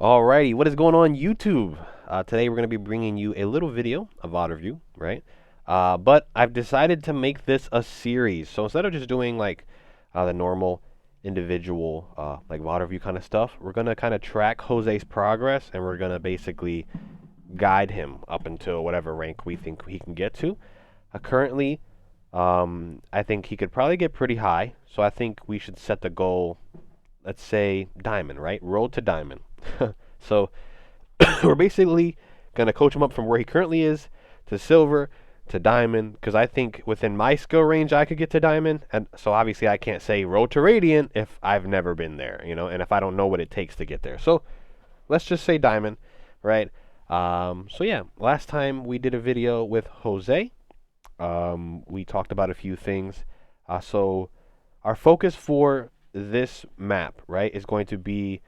Alrighty, what is going on YouTube? Today we're going to be bringing you a little video, a VOD review, right? But I've decided to make this a series. So instead of just doing like the normal individual like VOD review kind of stuff, we're going to kind of track Jose's progress and we're going to basically guide him up until whatever rank we think he can get to. Currently, I think he could probably get pretty high. So I think we should set the goal, let's say diamond, right? Road to diamond. So we're basically going to coach him up from where he currently is to silver to diamond because I think within my skill range I could get to diamond. And so obviously I can't say road to radiant if I've never been there, and if I don't know what it takes to get there. So let's just say diamond, right? So yeah, last time we did a video with Jose, we talked about a few things. So our focus for this map, right, is going to be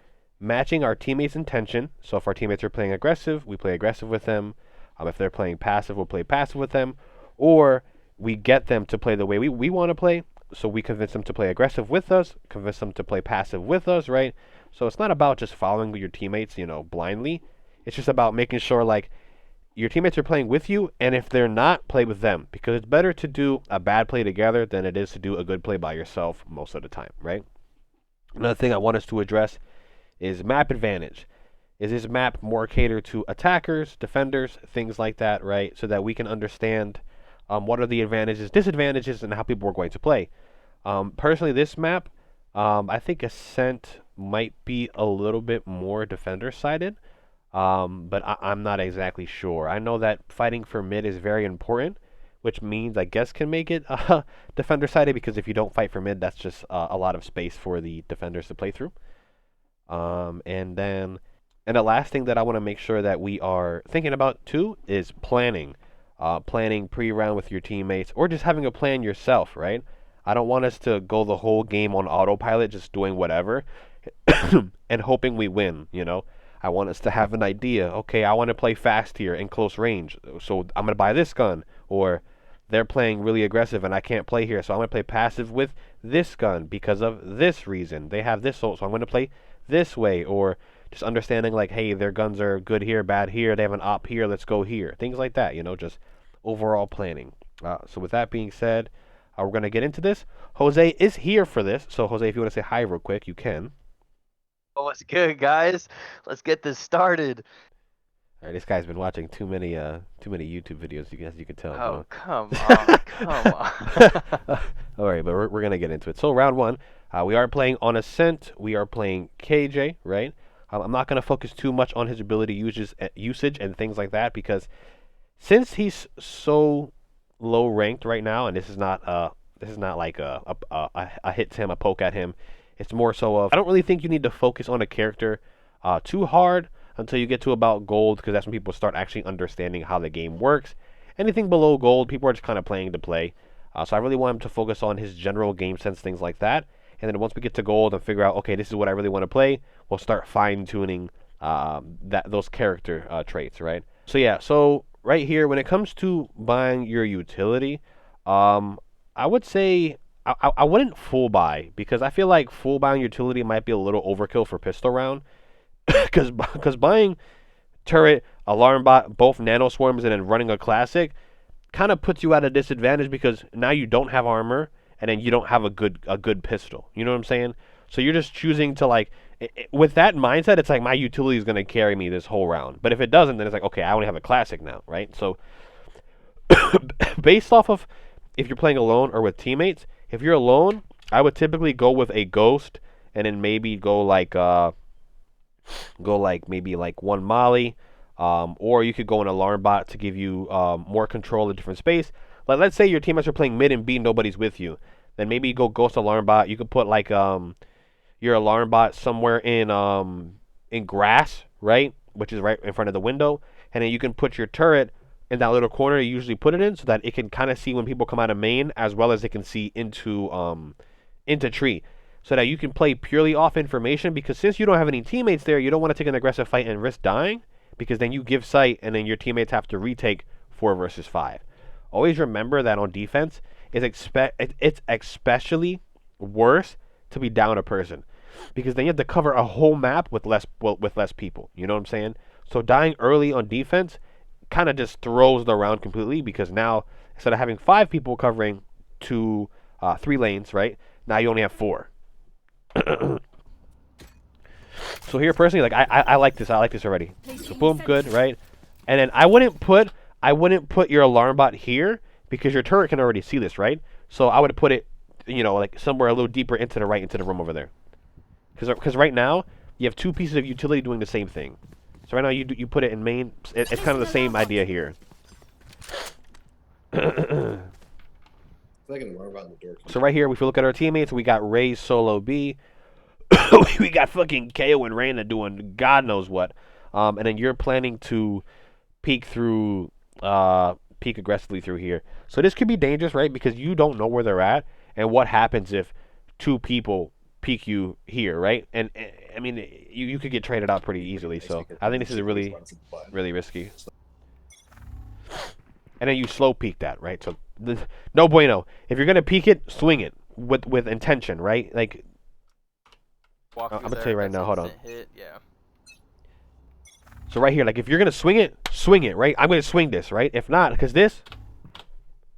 matching our teammates' intention. So if our teammates are playing aggressive, we play aggressive with them. If they're playing passive, we'll play passive with them. Or we get them to play the way we want to play. So we convince them to play aggressive with us, convince them to play passive with us, right? So it's not about just following your teammates, blindly. It's just about making sure, like, your teammates are playing with you, and if they're not, play with them. Because it's better to do a bad play together than it is to do a good play by yourself most of the time, right? Another thing I want us to address is map advantage. Is this map more catered to attackers, defenders, things like that, right? So that we can understand what are the advantages, disadvantages, and how people are going to play. Personally, this map, I think Ascent might be a little bit more defender-sided, but I'm not exactly sure. I know that fighting for mid is very important, which means I guess can make it defender-sided because if you don't fight for mid, that's just a lot of space for the defenders to play through. And the last thing that I want to make sure that we are thinking about too is planning. Planning pre-round with your teammates or just having a plan yourself, right? I don't want us to go the whole game on autopilot, just doing whatever and hoping we win. I want us to have an idea. Okay, I want to play fast here in close range, so I'm going to buy this gun. Or they're playing really aggressive and I can't play here, so I'm going to play passive with this gun because of this reason. They have this ult, so I'm going to play this way. Or just understanding like, hey, their guns are good here, bad here, they have an op here, let's go here. Things like that, just overall planning. So with that being said, we're going to get into this. Jose is here for this, so Jose, if you want to say hi real quick, you can. Oh, what's good, guys? Let's get this started. All right, this guy's been watching too many YouTube videos, as you can Oh, tell. come on, come on. All right, but we're gonna get into it. So round one, we are playing on Ascent. We are playing KJ, right? I'm not gonna focus too much on his ability usage and things like that because since he's so low ranked right now, and this is not like a hit to him, a poke at him. It's more so of I don't really think you need to focus on a character too hard until you get to about gold because that's when people start actually understanding how the game works. Anything below gold, people are just kind of playing to play. So I really want him to focus on his general game sense, things like that. And then once we get to gold and figure out, okay, this is what I really want to play, we'll start fine tuning those character traits, right? So yeah, so right here, when it comes to buying your utility, I would say I wouldn't full buy because I feel like full buying utility might be a little overkill for pistol round. Because buying turret, alarm bot, both nano swarms, and then running a classic kind of puts you at a disadvantage because now you don't have armor and then you don't have a good pistol. You know what I'm saying? So you're just choosing to like with that mindset, it's like my utility is gonna carry me this whole round. But if it doesn't, then it's like okay, I only have a classic now, right? So based off of if you're playing alone or with teammates, if you're alone, I would typically go with a ghost and then maybe go like maybe like one molly, or you could go an alarm bot to give you more control of different space. Like let's say your teammates are playing mid and B, nobody's with you, then maybe you go ghost alarm bot. You could put like your alarm bot somewhere in grass, right, which is right in front of the window, and then you can put your turret in that little corner you usually put it in, so that it can kind of see when people come out of main as well as it can see into tree so that you can play purely off information because since you don't have any teammates there, you don't want to take an aggressive fight and risk dying because then you give sight and then your teammates have to retake 4 versus 5. Always remember that on defense, it's especially worse to be down a person because then you have to cover a whole map with less people. You know what I'm saying? So dying early on defense kind of just throws the round completely, because now instead of having 5 people covering 3 lanes, right? Now you only have 4. So here personally, like I like this. I like this already. So boom, good, right? And then I wouldn't put your alarm bot here, because your turret can already see this, right? So I would put it, like somewhere a little deeper into the right, into the room over there. Because right now you have 2 pieces of utility doing the same thing. So right now you put it in main. It's kind of the same idea here. So right here, if we look at our teammates, we got Ray solo B. We got fucking KO and Reyna doing God knows what. And then you're planning to peek aggressively through here. So this could be dangerous, right? Because you don't know where they're at, and what happens if 2 people peek you here, right? And I mean, you could get traded out pretty easily. So I think this is really, really risky. And then you slow peek that, right? So no bueno. If you're gonna peek it, swing it with intention, right? Like, I'm gonna tell you right now. Hold on. Yeah. So right here, like if you're gonna swing it, right? I'm gonna swing this, right? If not, because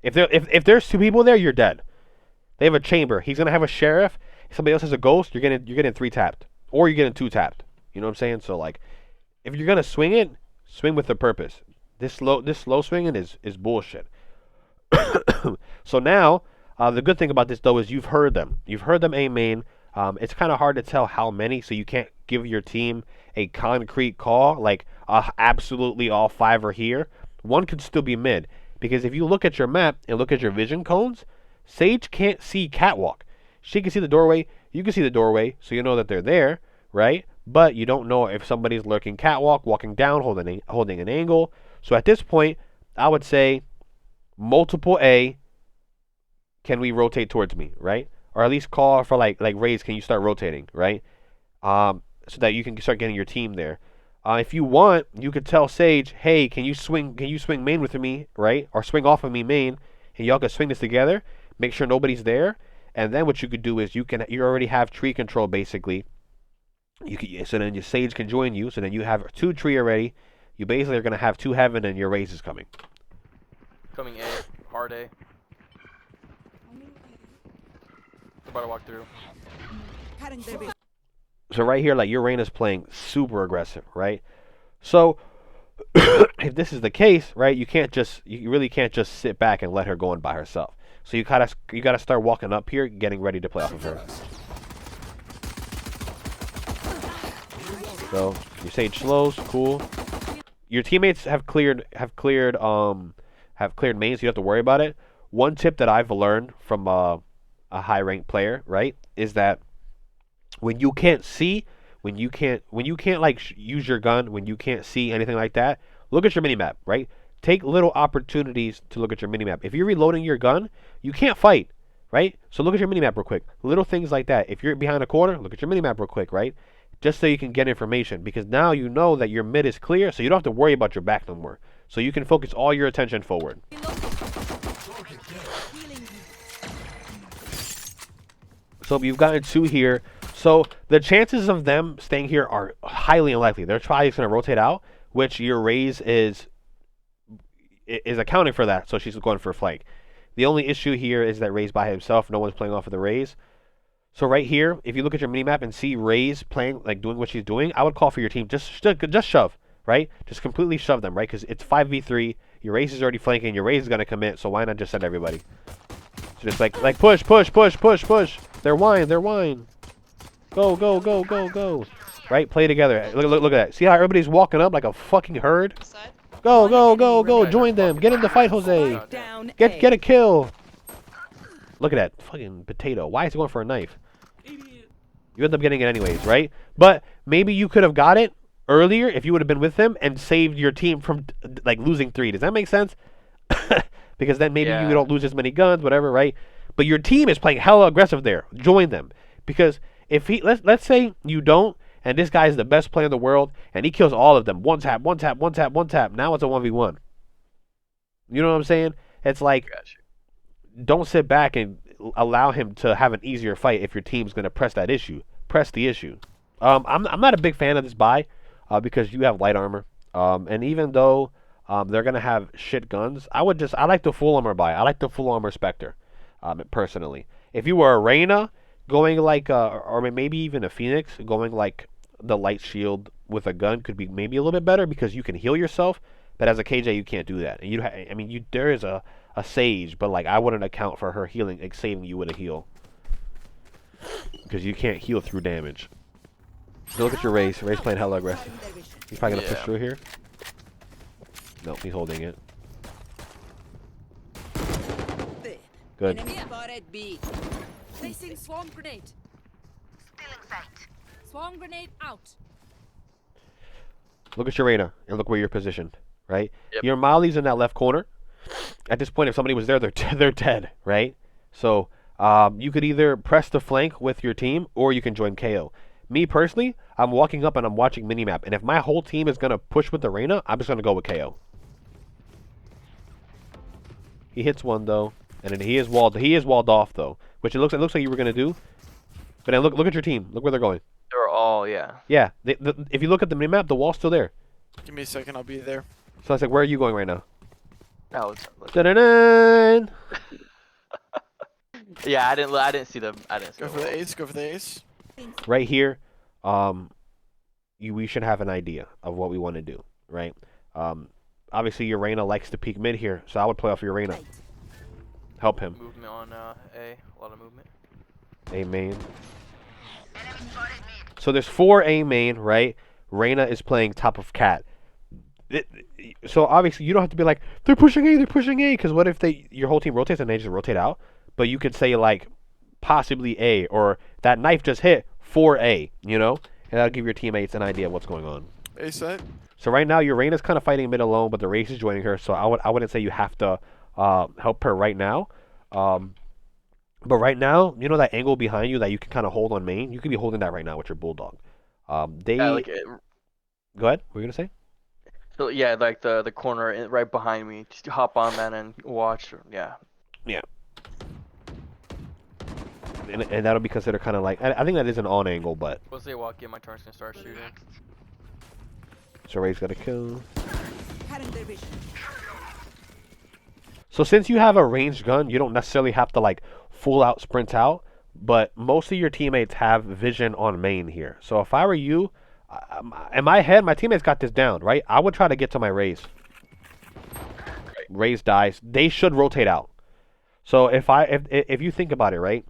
if there's 2 people there, you're dead. They have a chamber. He's gonna have a sheriff. If somebody else has a ghost, you're getting 3 tapped, or you're getting 2 tapped. You know what I'm saying? So like, if you're gonna swing it, swing with a purpose. This slow swinging is bullshit. So now, the good thing about this though is you've heard them. You've heard them aim main. It's kind of hard to tell how many, so you can't give your team a concrete call like absolutely all 5 are here. One could still be mid, because if you look at your map and look at your vision cones, Sage can't see catwalk. She can see the doorway. You can see the doorway, so you know that they're there, right? But you don't know if somebody's lurking catwalk, walking down, holding an angle. So at this point, I would say multiple A. Can we rotate towards me, right? Or at least call for like Raze, can you start rotating, right? So that you can start getting your team there. If you want, you could tell Sage, hey, can you swing main with me, right? Or swing off of me main, and y'all can swing this together. Make sure nobody's there, and then what you could do is you already have tree control basically. So then your Sage can join you. So then you have 2 tree already. You basically are gonna have 2 heaven, and your Raze is coming. Coming A, hard A. About to walk through. So right here, like your Reyna's playing super aggressive, right? So if this is the case, right, you really can't just sit back and let her go in by herself. So you gotta start walking up here, getting ready to play off of her. So your Sage slows, cool. Your teammates have cleared mains, so you don't have to worry about it. One tip that I've learned from a high ranked player, right, is that when you can't like use your gun, when you can't see anything like that, look at your minimap, right? Take little opportunities to look at your minimap. If you're reloading your gun, you can't fight, right? So look at your minimap real quick. Little things like that. If you're behind a corner, look at your minimap real quick, right? Just so you can get information, because now you know that your mid is clear, so you don't have to worry about your back no more. So you can focus all your attention forward. So you've gotten 2 here. So the chances of them staying here are highly unlikely. They're probably going to rotate out, which your Raze is accounting for that. So she's going for a flank. The only issue here is that Raze by himself. No one's playing off of the Raze. So right here, if you look at your minimap and see Raze playing, like doing what she's doing, I would call for your team just shove, right? Just completely shove them, right? Because it's 5v3. Your Raze is already flanking. Your Raze is going to commit. So why not just send everybody? So just like push. They're wine. Go. Right? Play together. Look at that. See how everybody's walking up like a fucking herd? Go. Join them. Get in the fight, Jose. Get a kill. Look at that fucking potato. Why is he going for a knife? You end up getting it anyways, right? But maybe you could have got it earlier if you would have been with them and saved your team from like losing 3. Does that make sense? Because then maybe you don't lose as many guns, whatever, right? But your team is playing hella aggressive there. Join them. Because if let's say you don't, and this guy is the best player in the world, and he kills all of them. One tap. Now it's a 1v1. You know what I'm saying? It's like, don't sit back and allow him to have an easier fight if your team's going to press that issue. press the issue. I'm not a big fan of this buy because you have light armor. And even though they're gonna have shit guns, I like the full armor buy. I like the full armor Spectre, personally. If you were a Reyna going like, or maybe even a Phoenix going like the light shield with a gun could be maybe a little bit better because you can heal yourself. But as a KJ, you can't do that. And I mean, there is a Sage, but like I wouldn't account for her healing, like saving you with a heal, because you can't heal through damage. So look at your Raze. Raze playing hella aggressive. He's probably gonna push through here. Nope, he's holding it. Good. Placing swarm grenade. Swarm grenade out. Look at your Reyna and look where you're positioned. Right? Yep. Your Molly's in that left corner. At this point, if somebody was there, they're dead. Right? So you could either press the flank with your team or you can join KO. Me personally, I'm walking up and I'm watching minimap, and if my whole team is gonna push with the Reyna, I'm just gonna go with KO. He hits one though, and then he is walled off though, which it looks like you were gonna do. But then look at your team. Look where they're going. They're all, yeah. Yeah, if you look at the minimap, the wall's still there. Give me a second, I'll be there. So I was like, where are you going right now? Oh, Da-da-da! yeah, I didn't see them. Go for the ace, go for the ace. Right here, we should have an idea of what we want to do, right? Obviously your Reyna likes to peek mid here, so I would play off your Reyna. Help him. Movement on A, a lot of movement. A main. So there's 4 A main, right? Reyna is playing top of cat. So obviously you don't have to be like, they're pushing A, because what if your whole team rotates and they just rotate out? But you could say like, possibly A, or that knife just hit 4A, you know? And that'll give your teammates an idea of what's going on. A set. So right now your Reyna's kind of fighting mid alone, but the Race is joining her, so I wouldn't say you have to help her right now. But right now, you know that angle behind you that you can kind of hold on main? You could be holding that right now with your Bulldog. Go ahead, what were you going to say? So yeah, like the corner right behind me. Just hop on that and watch. Yeah. Yeah. And that'll be considered kind of like, I think that is an on angle, but. Once they walk in, my turn's gonna start shooting. So Ray's got a kill. So since you have a ranged gun, you don't necessarily have to like full out sprint out, but most of your teammates have vision on main here. So if I were you, in my head, my teammates got this down, right? I would try to get to my Raze. Raze dies. They should rotate out. So if you think about it, right?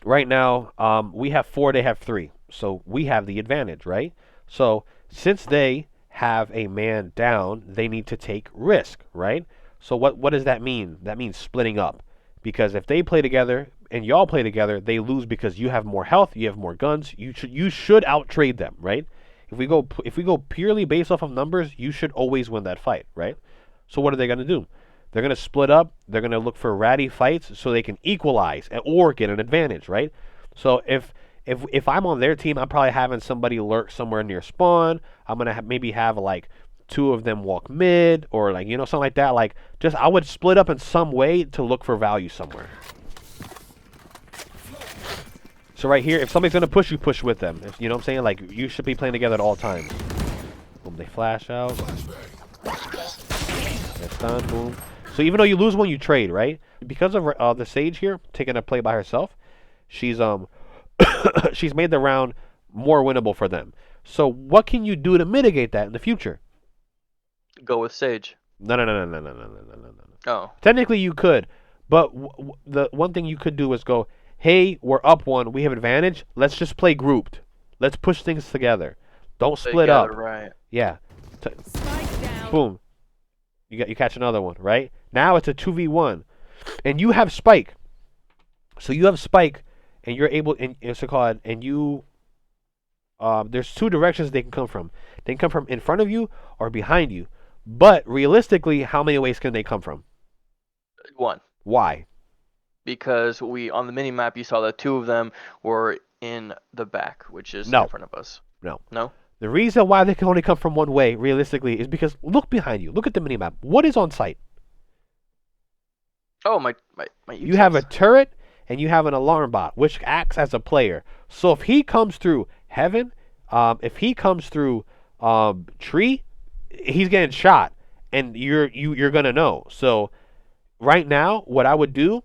Right now, we have 4, they have 3. So we have the advantage, right? So since they have a man down, they need to take risk, right? So what does that mean? That means splitting up. Because if they play together and y'all play together, they lose because you have more health, you have more guns. You should outtrade them, right? If we go purely based off of numbers, you should always win that fight, right? So what are they going to do? They're going to split up. They're going to look for ratty fights so they can equalize or get an advantage, right? So if I'm on their team, I'm probably having somebody lurk somewhere near spawn. I'm going to maybe have like 2 of them walk mid or like, you know, something like that. Like just I would split up in some way to look for value somewhere. So right here, if somebody's going to push, you push with them. If, you know what I'm saying? Like you should be playing together at all times. Boom, they flash out. That's done, boom. So even though you lose one, you trade, right? Because of the Sage here taking a play by herself, she's she's made the round more winnable for them. So what can you do to mitigate that in the future? Go with Sage. No. Oh. Technically you could, but the one thing you could do is go, hey, we're up 1, we have advantage. Let's just play grouped. Let's push things together. Don't split up. Right. Yeah. Boom. You catch another one, right? Now it's a 2v1. And you have Spike. So you have Spike and you're able and you there's 2 directions they can come from. They can come from in front of you or behind you. But realistically, how many ways can they come from? 1. Why? Because on the mini map you saw that 2 of them were in the back, which is No. in front of us. No. No? The reason why they can only come from one way, realistically, is because look behind you. Look at the minimap. What is on site? Oh, my You have a turret and you have an alarm bot, which acts as a player. So if he comes through heaven, if he comes through tree, he's getting shot, and you're gonna know. So right now, what I would do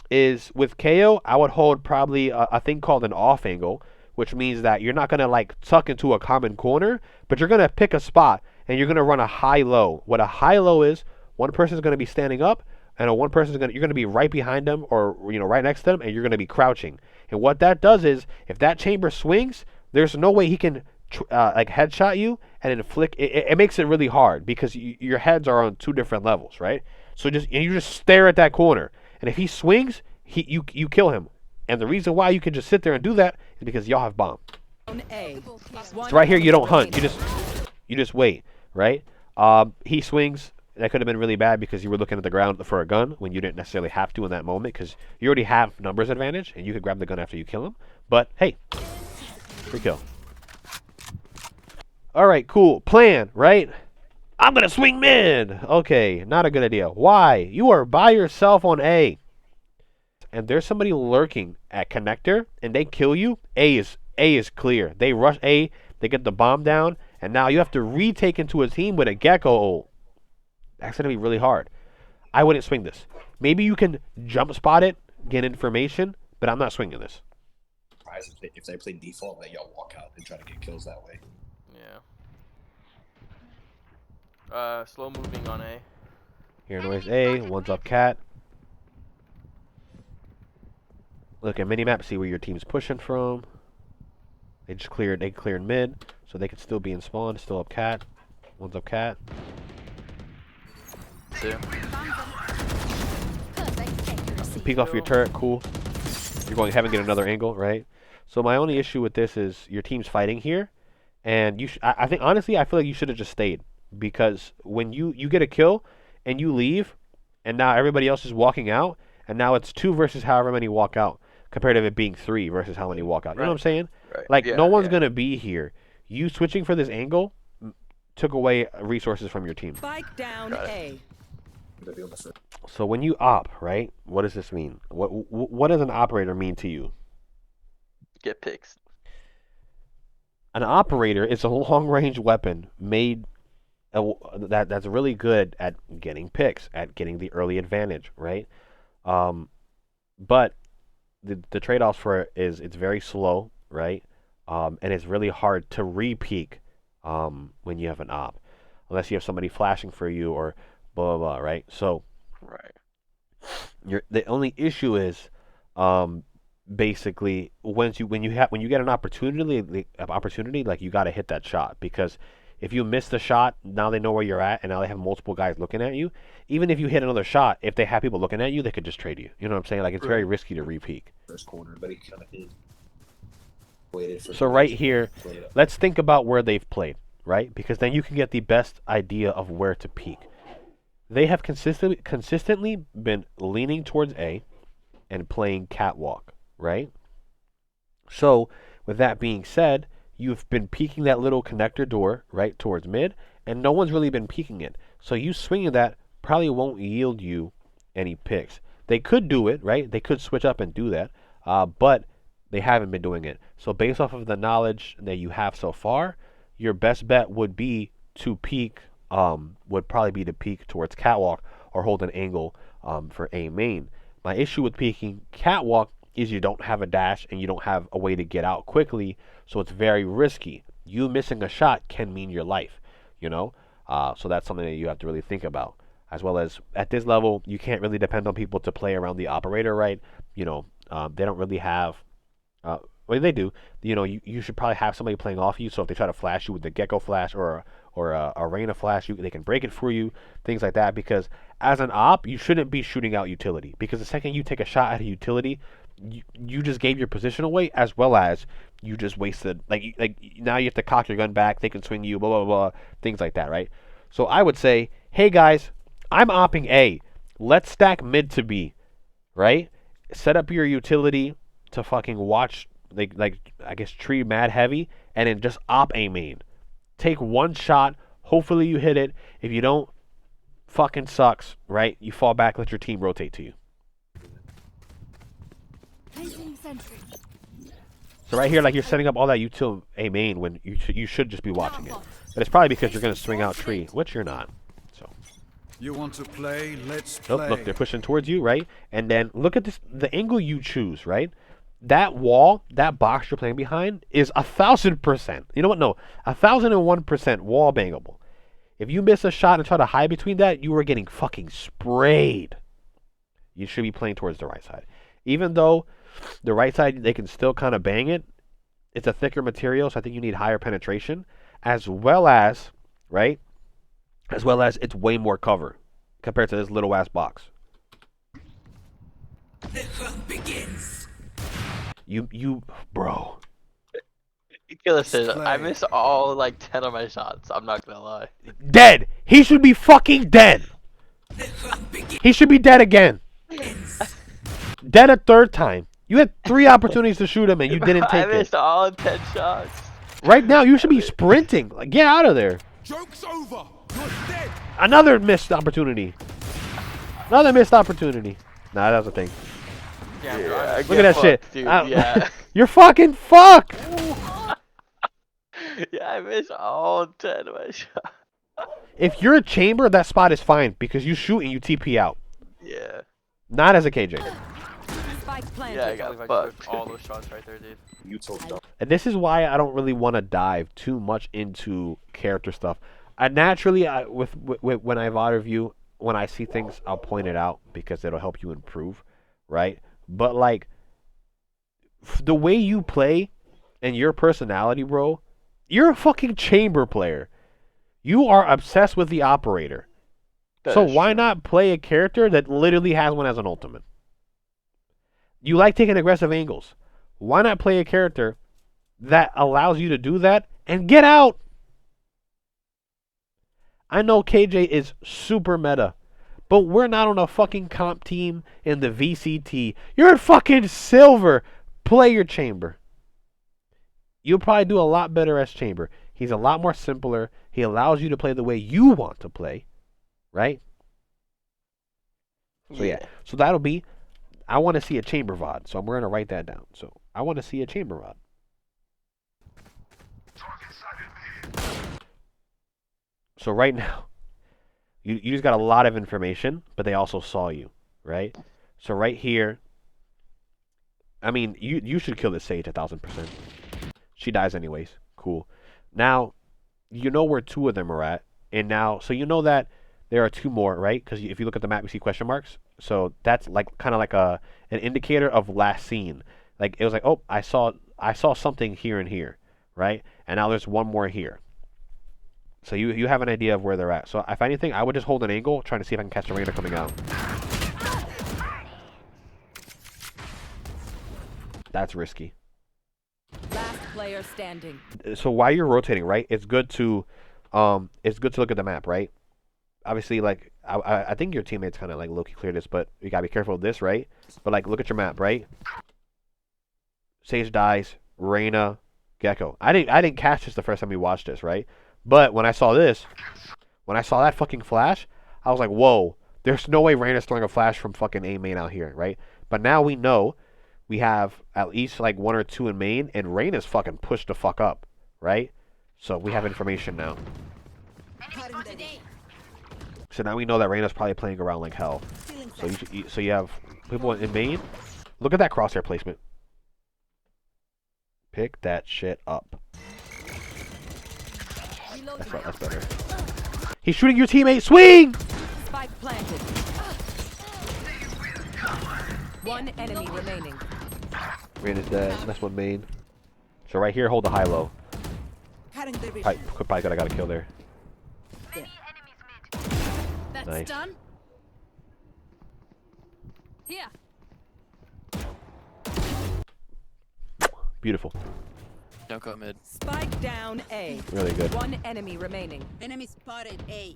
is with KO, I would hold probably a thing called an off angle, which means that you're not gonna like tuck into a common corner, but you're gonna pick a spot and you're gonna run a high low. What a high low is, one person is gonna be standing up, and one person is you're gonna be right behind them or right next to them, and you're gonna be crouching. And what that does is, if that chamber swings, there's no way he can like headshot you and then flick. It makes it really hard because your heads are on two different levels, right? So you just stare at that corner, and if he swings, you kill him. And the reason why you can just sit there and do that is because y'all have bomb. So right here, you don't hunt. You just wait, right? He swings. That could have been really bad because you were looking at the ground for a gun when you didn't necessarily have to in that moment because you already have numbers advantage and you could grab the gun after you kill him. But hey, free kill. All right, cool. Plan, right? I'm going to swing mid. Okay, not a good idea. Why? You are by yourself on A. And there's somebody lurking at connector and they kill you. A is clear. They rush A, they get the bomb down, and now you have to retake into a team with a gecko ult. That's going to be really hard. I wouldn't swing this. Maybe you can jump spot it, get information, but I'm not swinging this. If they play default, let y'all walk out and try to get kills that way. Yeah. Slow moving on A. Here noise A, one's up cat. Look at minimap, see where your team's pushing from. They cleared mid, so they could still be in spawn, still up cat. One's up cat. Two. Peek off your turret, cool. You're going heaven, get another angle, right? So my only issue with this is your team's fighting here, and I think honestly I feel like you should have just stayed, because when you get a kill and you leave, and now everybody else is walking out, and now it's 2 versus however many walk out, compared to it being 3 versus how many walk out. You know what I'm saying? Right. Like Yeah, no one's yeah. gonna be here. You switching for this angle took away resources from your team. Spike down A. So when you op, right? What does this mean? What does an operator mean to you? Get picks. An operator is a long-range weapon made that's really good at getting picks, at getting the early advantage, right? But the trade-offs for it is it's very slow, right? And it's really hard to re-peak when you have an op, unless you have somebody flashing for you or blah blah blah, right? So Right. the only issue is basically when you get an opportunity, like you got to hit that shot, because if you miss the shot, now they know where you're at, and now they have multiple guys looking at you. Even if you hit another shot, if they have people looking at you, they could just trade you. You know what I'm saying? Like it's very risky to re-peak. First corner, but he kind of did. Waited for So right here, let's think about where they've played, right? Because then you can get the best idea of where to peak. They have consistently been leaning towards A and playing catwalk, right? So with that being said, you've been peeking that little connector door right towards mid, and no one's really been peeking it. So you swinging that probably won't yield you any picks. They could do it, right? They could switch up and do that, but they haven't been doing it. So based off of the knowledge that you have so far, your best bet would be to peek, would probably be to peek towards catwalk or hold an angle for A main. My issue with peeking catwalk is you don't have a dash and you don't have a way to get out quickly, so it's very risky. You missing a shot can mean your life, you know? So that's something that you have to really think about. As well as at this level, you can't really depend on people to play around the operator, right? You know, they don't really have. Well, they do. You know, you should probably have somebody playing off you. So if they try to flash you with the gecko flash or a Reyna flash, they can break it for you, things like that. Because as an op, you shouldn't be shooting out utility. Because the second you take a shot at a utility, you just gave your position away, as well as you just wasted. Like now you have to cock your gun back. They can swing you, blah blah blah, things like that, right? So I would say, hey guys, I'm opping A. Let's stack mid to B, right? Set up your utility to fucking watch, like I guess tree mad heavy, and then just op A main. Take one shot. Hopefully you hit it. If you don't, fucking sucks, right? You fall back. Let your team rotate to you. sentry. So right here, like you're setting up all that util A main when you should just be watching it. But it's probably because you're gonna swing out tree, which you're not. So. You want to play? Let's Oh, play. look, they're pushing towards you, right? And then look at this, the angle you choose, right? That wall, that box you're playing behind is 1,000%. You know what? No, 1,001% wall bangable. If you miss a shot and try to hide between that, you are getting fucking sprayed. You should be playing towards the right side. Even though the right side, they can still kind of bang it, it's a thicker material, so I think you need higher penetration, as well as, right? As well as it's way more cover compared to this little ass box. The hunt begins. Bro. Killer says, I missed all like 10 of my shots. I'm not gonna lie. Dead. He should be fucking dead. The hunt begins. He should be dead again. Dead a third time. You had 3 opportunities to shoot him and you didn't I take missed it. all 10 shots. Right now, you should be sprinting. Like, get out of there. Joke's over. You're dead. Another missed opportunity. Another missed opportunity. Nah, that was a thing. Yeah, Look at that shit. Dude, yeah. You're fucking fucked. Yeah, I missed all 10 of my shots. If you're a chamber, that spot is fine because you shoot and you TP out. Yeah. Not as a KJ. Spike planted. Yeah, I got fucked. All those shots right there, dude. Util dump. And this is why I don't really want to dive too much into character stuff. I naturally, with when I VOD review, when I see things, I'll point it out because it'll help you improve, right? But like, the way you play and your personality, bro, you're a fucking chamber player. You are obsessed with the operator. So why not play a character that literally has one as an ultimate? You like taking aggressive angles. Why not play a character that allows you to do that and get out? I know KJ is super meta, but we're not on a fucking comp team in the VCT. You're in fucking silver. Play your chamber. You'll probably do a lot better as chamber. He's a lot more simpler. He allows you to play the way you want to play, right? So yeah. So that'll be, I want to see a chamber VOD. So we're going to write that down. So I want to see a chamber VOD. So right now, you just got a lot of information, but they also saw you, right? So right here, I mean, you should kill this Sage 1,000%. She dies anyways. Cool. Now, you know where 2 of them are at. And now, so you know that there are 2 more, right? Because if you look at the map, you see question marks. So that's like kind of like an indicator of last seen. Like it was like, oh, I saw something here and here, right? And now there's 1 more here. So you have an idea of where they're at. So if anything, I would just hold an angle, trying to see if I can catch the Reyna coming out. That's risky. Last player standing. So while you're rotating, right, it's good to look at the map, right? Obviously, like I think your teammates kind of like low-key clear this, but you gotta be careful of this, right? But like, look at your map, right? Sage dies, Reyna, Gecko. I didn't catch this the first time we watched this, right? But when I saw this, when I saw that fucking flash, I was like, whoa, there's no way Reyna's throwing a flash from fucking A main out here, right? But now we know we have at least like 1 or 2 in main, and Reyna's fucking pushed the fuck up, right? So we have information now. So now we know that Reyna's probably playing around like hell. So you have people in main. Look at that crosshair placement. Pick that shit up. That's better. He's shooting your teammate. Swing! Spike planted. 1 enemy remaining. Reyna's dead. That's 1 main. So right here, hold the high-low. Probably got a kill there. That's Nice. done. Here. Beautiful. Don't go mid. Spike down A. Really good. 1 enemy remaining. Enemy spotted A.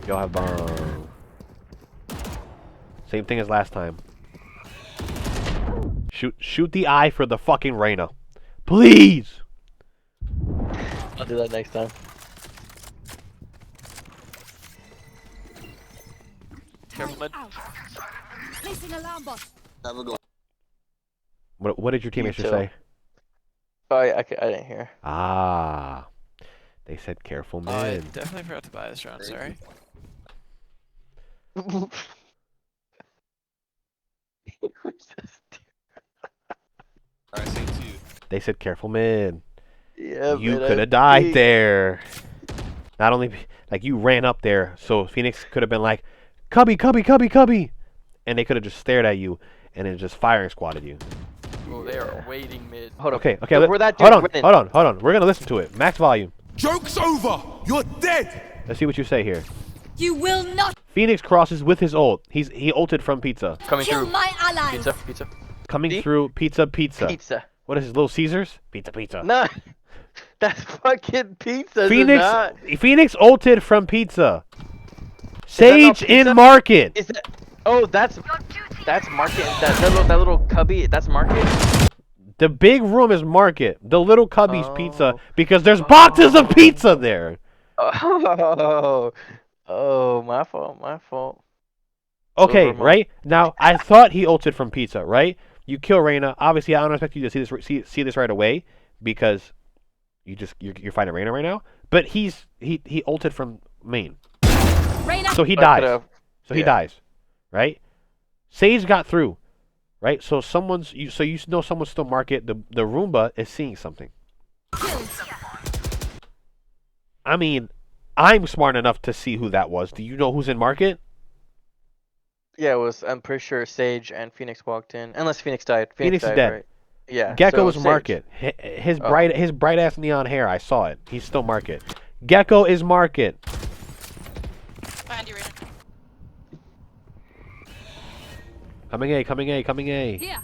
Y'all have bomb. Same thing as last time. Shoot the eye for the fucking Reyna. Please! I'll do that next time. Careful mid. Placing alarm bot. Have a go. What did your teammates just too. say? Oh, I didn't hear. Ah, they said careful I mid. definitely forgot to buy this round, sorry. Alright, say 2. They said careful mid. Yeah, You man, could have died there. Not only like you ran up there, so Phoenix could have been like, Cubby, Cubby, Cubby, Cubby, and they could have just stared at you and then just firing squatted you. Oh, they are waiting mid. Hold Okay, up. okay. Look where that hold dude's on, running. hold on, hold on. We're gonna listen to it. Max volume. Joke's over! You're dead! Let's see what you say here. You will not Phoenix crosses with his ult. He ulted from pizza. Coming kill through. my allies. Pizza. Coming See? through pizza. Pizza. What is his Little Caesars? Pizza. No, that's fucking pizza. Phoenix Not, Phoenix ulted from pizza. that not Sage in pizza? market. is that? Oh, that's market. That little cubby. That's market. The big room is market. The little cubby's pizza Oh. because there's boxes of pizza there. Oh, my fault. Okay, Silver right? Now, I thought he ulted from pizza, right? You kill Reyna. Obviously, I don't expect you to see this right away because you're fighting Reyna right now. But he ulted from main. Reyna. So he I dies. could've- So he yeah. dies. Right? Sage got through. Right? So you know someone's still market. The Roomba is seeing something. I mean, I'm smart enough to see who that was. Do you know who's in market? Yeah, it was. I'm pretty sure Sage and Phoenix walked in. Unless Phoenix died. Phoenix is died, dead. Right? Yeah. Gecko so is Sage. market. His Oh. bright ass neon hair. I saw it. He's still market. Gecko is market. Behind you, Reyna. Coming A. Here.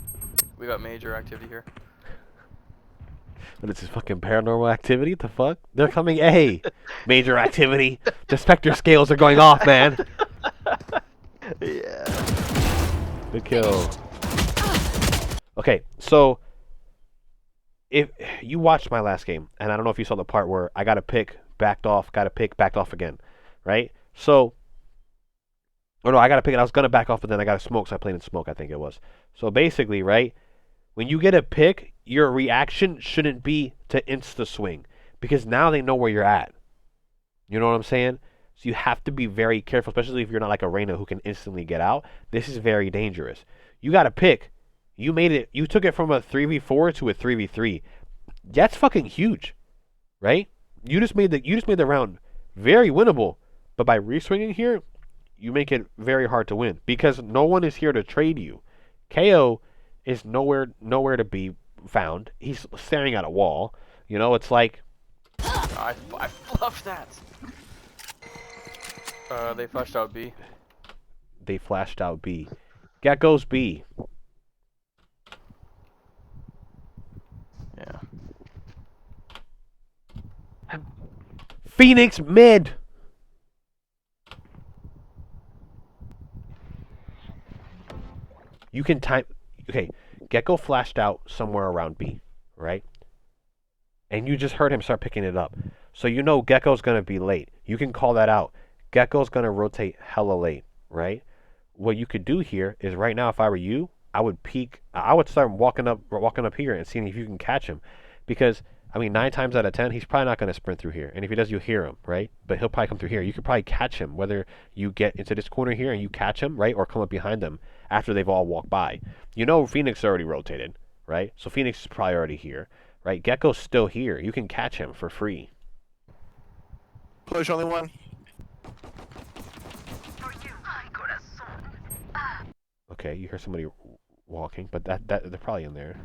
We got major activity here. What is this fucking paranormal activity? What the fuck? They're coming A. Major activity. The Spectre scales are going off, man. Yeah. Good kill. Okay, so if you watched my last game, and I don't know if you saw the part where I got a pick, backed off, backed off again, right? So, or no, I got a pick, and I was gonna back off, but then I got a smoke, so I played in smoke, I think it was. So basically, right, when you get a pick, your reaction shouldn't be to insta swing because now they know where you're at. You know what I'm saying? So you have to be very careful, especially if you're not like a Reyna who can instantly get out. This is very dangerous. You got a pick. You made it. You took it from a 3v4 to a 3v3. That's fucking huge, right? You just made the round very winnable. But by reswinging here, you make it very hard to win because no one is here to trade you. KO is nowhere to be found. He's staring at a wall. You know, it's like I love that. They flushed out B. they flashed out B. Gecko's B. Yeah. Phoenix mid. You can time. Okay, Gecko flashed out somewhere around B, right? And you just heard him start picking it up. So you know Gecko's going to be late. You can call that out. Gecko's going to rotate hella late, right? What you could do here is right now, if I were you, I would peek. I would start walking up here and seeing if you can catch him. Because, I mean, 9 times out of 10, he's probably not going to sprint through here. And if he does, you'll hear him, right? But he'll probably come through here. You could probably catch him, whether you get into this corner here and you catch him, right? Or come up behind them after they've all walked by. You know Phoenix already rotated, right? So Phoenix is probably already here, right? Gecko's still here. You can catch him for free. Push only one. Okay, you hear somebody walking, but that they're probably in there.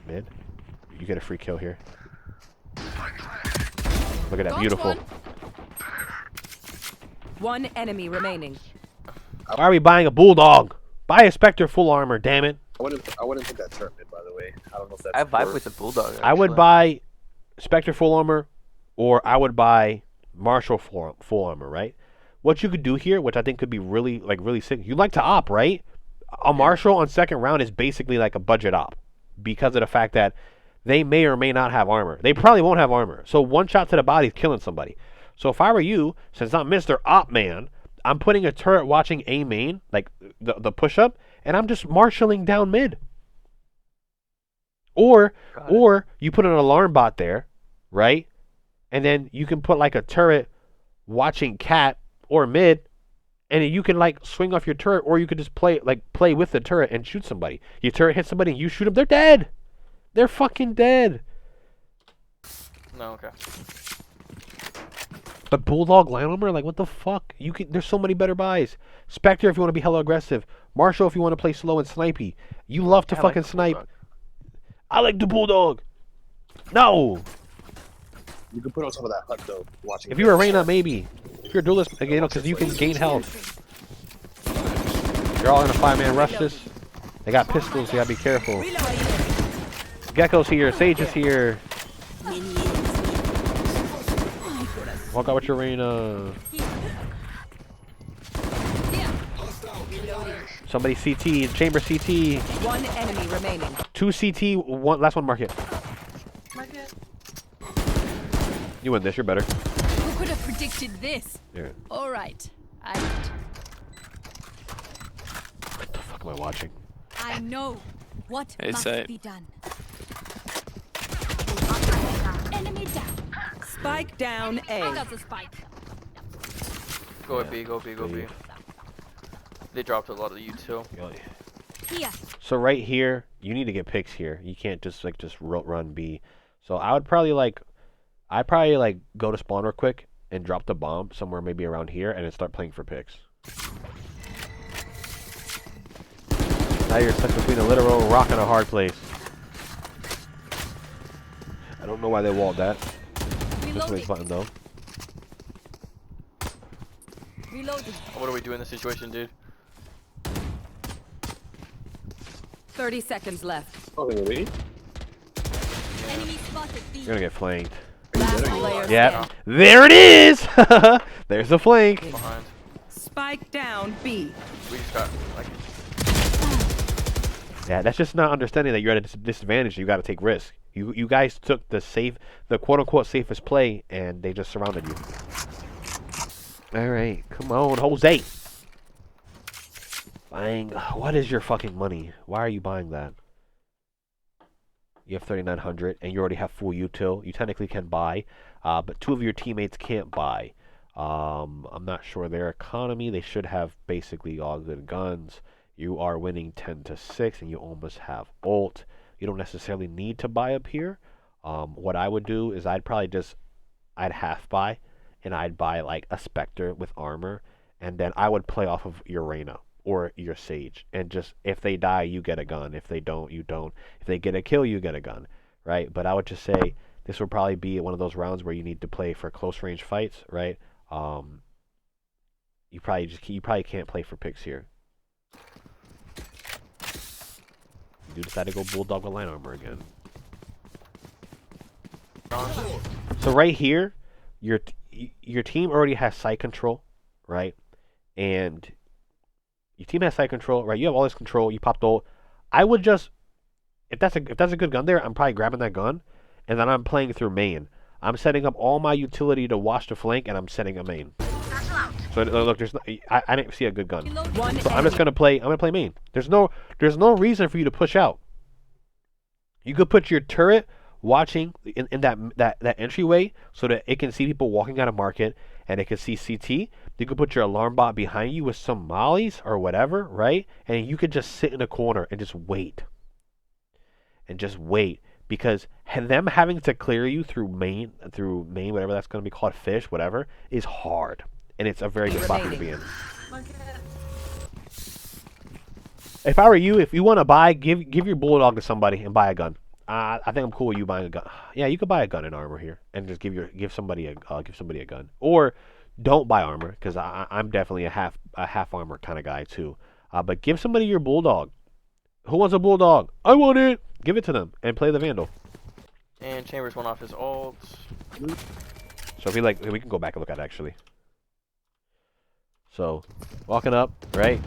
Mid. You get a free kill here. Look at that, beautiful. One enemy remaining. Why are we buying a bulldog? Buy a Spectre full armor, damn it. I wouldn't put that term in, by the way. I don't know if that's. I vibe worth- with the bulldog. I would actually. buy Spectre full armor, or I would buy Marshall full armor, right? What you could do here, which I think could be really sick. You like to op, right? A Marshall on second round is basically like a budget op because of the fact that they may or may not have armor. They probably won't have armor. So one shot to the body is killing somebody. So if I were you, since I'm Mr. Op Man, I'm putting a turret watching A main, like the push up, and I'm just marshalling down mid. Or you put an alarm bot there, right? And then you can put like a turret watching cat or mid, and you can like swing off your turret, or you could just play with the turret and shoot somebody. Your turret hits somebody and you shoot them, they're dead. They're fucking dead. No, okay. But Bulldog line armor, like what the fuck? There's so many better buys. Spectre if you want to be hella aggressive. Marshall if you want to play slow and snipey. You love to fucking snipe. Bulldog. I like the Bulldog. No. You can put on top of that hut though. Watching. If you're a Reyna, maybe. If you're a duelist, you know, because you can gain health. You're all in a 5-man rush this. They got pistols, you gotta be careful. Gecko's here, Sage is here. Walk out with your Reyna. Somebody CT, chamber CT. One enemy remaining. 2 CT, last one market. You win this, you're better. Who could have predicted this? Yeah. All right. What the fuck am I watching? I know what Hey, must Sage. be done. Enemy down. Spike down A. I got the spike. Go at B, go B, go B. Leave. They dropped a lot of you too. Here. So right here, you need to get picks here. You can't just run B. So I would probably go to spawn real quick and drop the bomb somewhere maybe around here and then start playing for picks. Now you're stuck between a literal rock and a hard place. I don't know why they walled that. This way button though. Reloading. What do we do in this situation, dude? 30 seconds left. Oh, really? Enemy spotted B. You're gonna get flanked. Last player Yep. standing. There it is! There's the flank. Behind. Spike down B. We just got like. Yeah, that's just not understanding that you're at a disadvantage. You got to take risks. You guys took the quote unquote safest play, and they just surrounded you. All right, come on, Jose. Buying. What is your fucking money? Why are you buying that? You have 3,900, and you already have full util. You technically can buy, but 2 of your teammates can't buy. I'm not sure their economy. They should have basically all good guns. You are winning 10-6, and you almost have ult. You don't necessarily need to buy up here. What I would do is I'd half buy, and I'd buy like a Spectre with armor, and then I would play off of your Reyna or your Sage, and just if they die, you get a gun. If they don't, you don't. If they get a kill, you get a gun, right? But I would just say this would probably be one of those rounds where you need to play for close range fights, right? You probably can't play for picks here. You decide to go Bulldog with line armor again. So right here, your team already has site control, right? And your team has site control, right? You have all this control. You popped ult. I would just, if that's a good gun there, I'm probably grabbing that gun, and then I'm playing through main. I'm setting up all my utility to watch the flank, and I'm setting a main. So look, I didn't see a good gun. So I'm just gonna play. I'm gonna play main. There's no reason for you to push out. You could put your turret watching in that entryway so that it can see people walking out of market and it can see CT. You could put your alarm bot behind you with some mollies or whatever, right? And you could just sit in a corner and just wait. And just wait. Because them having to clear you through main, whatever that's going to be called, fish, whatever, is hard. And it's a very good spot to be in. If I were you, if you want to buy, give your Bulldog to somebody and buy a gun. I think I'm cool with you buying a gun. Yeah, you could buy a gun and armor here, and just give somebody a gun. Or don't buy armor, because I'm definitely a half armor kind of guy too. But give somebody your Bulldog. Who wants a Bulldog? I want it. Give it to them and play the Vandal. And Chambers went off his ult. So if we can go back and look at it actually. So walking up, right?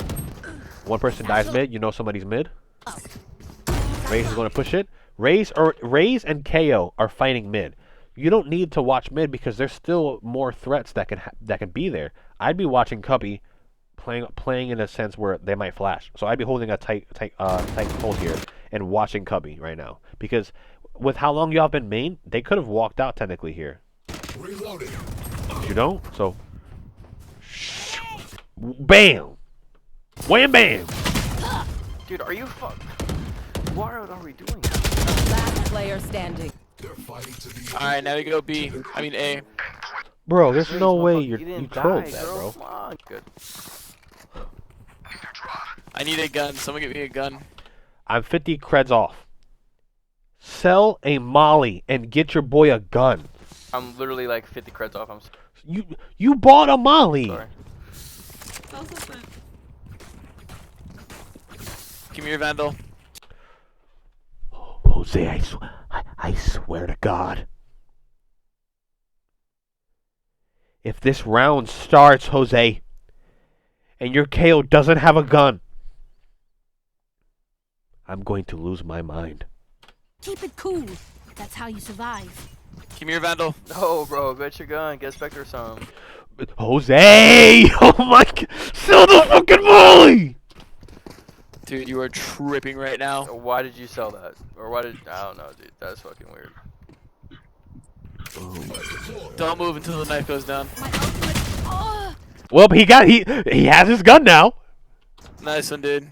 One person dies mid. You know somebody's mid. Raze is going to push it. Raze and KO are fighting mid. You don't need to watch mid because there's still more threats that can be there. I'd be watching Cubby playing in a sense where they might flash. So I'd be holding a tight hold here and watching Cubby right now, because with how long y'all been main, they could have walked out technically here. Reloading. You don't? So, bam, wham, bam. Dude, are you What are we doing? Last player standing. They're fighting to the All right, now we go B. I mean A. Bro, there's Please, no way motherfucker, you didn't trolled die, that, girl. bro. Come on. Good. I need a gun. Someone get me a gun. I'm 50 creds off. Sell a molly and get your boy a gun. I'm literally like 50 creds off. I'm You bought a molly. sorry. Give me your Vandal. Jose, I swear to God. If this round starts, Jose, and your KO doesn't have a gun, I'm going to lose my mind. Keep it cool. That's how you survive. Give me your Vandal. No, bro. Get your gun. Get Spectre some. Jose! Oh my God! Sell the fucking molly! Dude, you are tripping right now. Why did you sell that? Or why did... I don't know, dude. That's fucking weird. Don't move until the knife goes down. My ultimate. Oh! Well, he has his gun now. Nice one, dude.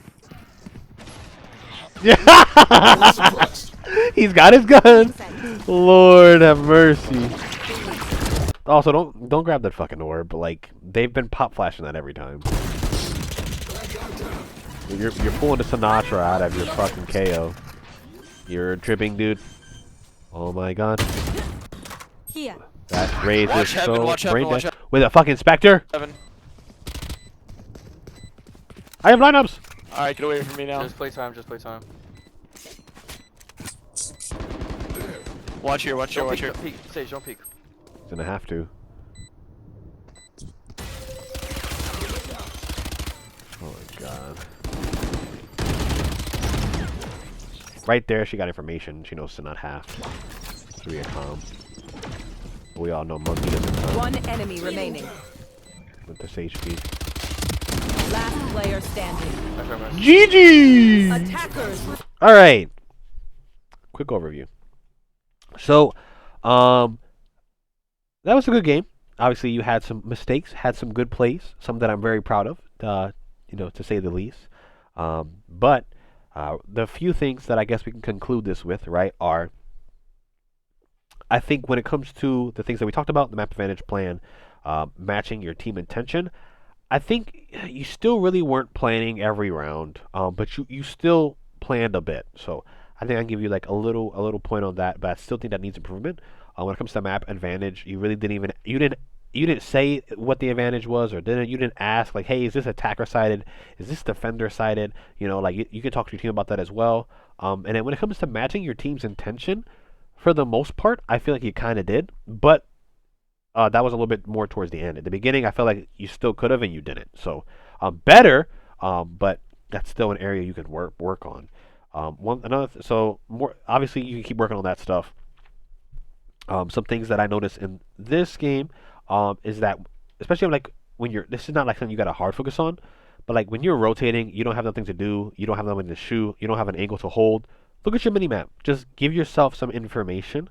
He's got his gun. Lord have mercy. Also, don't grab that fucking orb. But like, they've been pop flashing that every time. You're pulling the Sinatra out of your fucking KO. You're tripping, dude. Oh my God. Here. That raise is Watch heaven, so watch heaven, brain watch dead. heaven. With a fucking Spectre. Seven. I have lineups. All right, get away from me now. Just play time. Just play time. Watch here, watch here, Don't watch peek, here. don't peek. Sage, don't peek. He's gonna have to. Oh my God. Right there, she got information. She knows to not have. So we are calm. We all know Monkey doesn't come One enemy remaining. with the Sage speed. Last player standing. That's our best. GG! Attackers. Alright. Quick overview. So, that was a good game. Obviously, you had some mistakes, had some good plays, some that I'm very proud of, to say the least. But the few things that I guess we can conclude this with, right, are I think when it comes to the things that we talked about, the map advantage plan, matching your team intention, I think you still really weren't planning every round, but you still planned a bit. So I think I can give you like a little point on that, but I still think that needs improvement. When it comes to map advantage, you really you didn't say what the advantage was, or you didn't ask like, hey, is this attacker sided? Is this defender sided? Like you can talk to your team about that as well. And then when it comes to matching your team's intention, for the most part, I feel like you kind of did, but that was a little bit more towards the end. At the beginning, I felt like you still could have and you didn't. So better, but that's still an area you can work on. So more obviously you can keep working on that stuff. Some things that I noticed in this game is that, especially like when this is not like something you got to hard focus on, but like when you're rotating, you don't have nothing to do, you don't have nothing to shoot, you don't have an angle to hold. Look at your mini map. Just give yourself some information,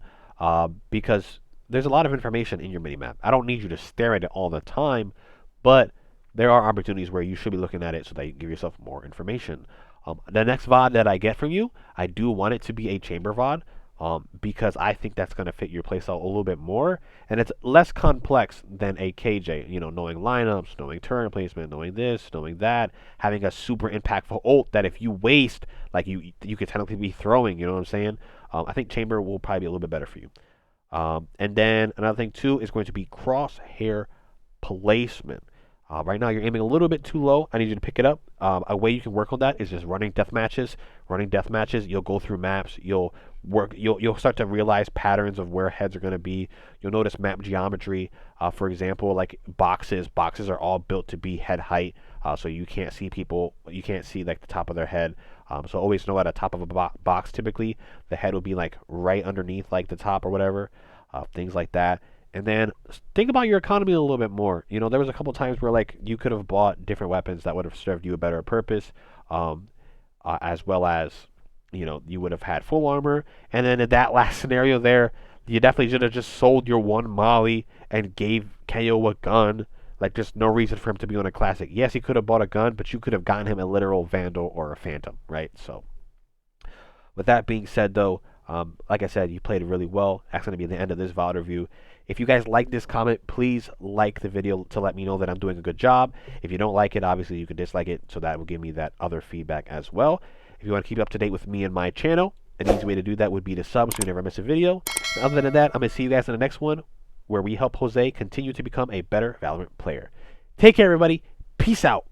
because there's a lot of information in your mini map. I don't need you to stare at it all the time, but there are opportunities where you should be looking at it so that you give yourself more information. The next VOD that I get from you, I do want it to be a chamber VOD, because I think that's going to fit your playstyle a little bit more, and it's less complex than a KJ. Knowing lineups, knowing turn placement, knowing this, knowing that, having a super impactful ult that if you waste, like you could technically be throwing. You know what I'm saying? I think chamber will probably be a little bit better for you. And then another thing too is going to be crosshair placement. Right now you're aiming a little bit too low. I need you to pick it up. A way you can work on that is just running death matches. You'll go through maps. You'll start to realize patterns of where heads are going to be. You'll notice map geometry. For example, like boxes. Boxes are all built to be head height, so you can't see people. You can't see like the top of their head. So always know at the top of a box, typically the head will be like right underneath like the top or whatever. Things like that. And then think about your economy a little bit more. You know, there was a couple times where like you could have bought different weapons that would have served you a better purpose, as well as, you know, you would have had full armor. And then in that last scenario there, you definitely should have just sold your one Molly and gave KO a gun. Like, just no reason for him to be on a classic. Yes, he could have bought a gun, but you could have gotten him a literal Vandal or a Phantom, right? So, with that being said, though, like I said, you played really well. That's going to be the end of this VOD review. If you guys like this comment, please like the video to let me know that I'm doing a good job. If you don't like it, obviously you can dislike it, so that will give me that other feedback as well. If you want to keep up to date with me and my channel, an easy way to do that would be to sub so you never miss a video. And other than that, I'm going to see you guys in the next one, where we help Jose continue to become a better Valorant player. Take care, everybody. Peace out.